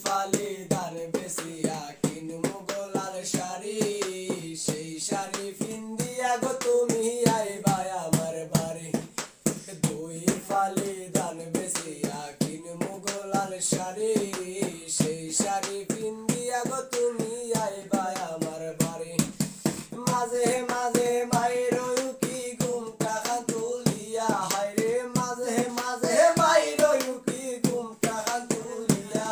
ফালি ধান বেচিয়া কিনমু গোলার শাড়ি সেই শাড়ি পিন্দিয়া গো তুমি আইবা আমার বাড়ি দুই ফালি ধান বেচিয়া কিনমু গোলার শাড়ি সেই শাড়ি পিন্দিয়া গো তুমি আইবা আমার বাড়ি মাঝে মাঝে মায়ের উকি ঘুমটা তুলিয়া হায়রে মাঝে মাঝে মায়ের উকি ঘুমটা তুলিয়া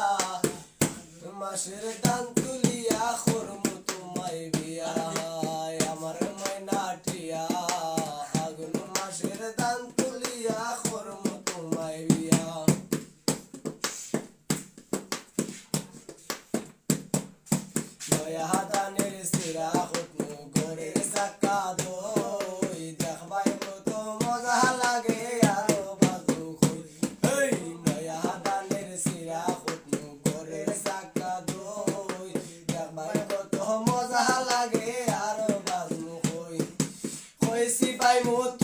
মাসের দান তুলিয়া করমু তোমায় বিয়া আমার ময়নাটিয়া আগুন মাসের দান তুলিয়া করমু তোমায় বিয়া নয়া দানের সিরা হুকমু গড়ের চাকা দই দেখবাই কত মজা লাগে আরো বাজু কই এই নয়া দানের সিরা হুকমু গড়ের চাকা দই দেখবাই কত মজা লাগে আরো বাজু কই কইছি পাই মত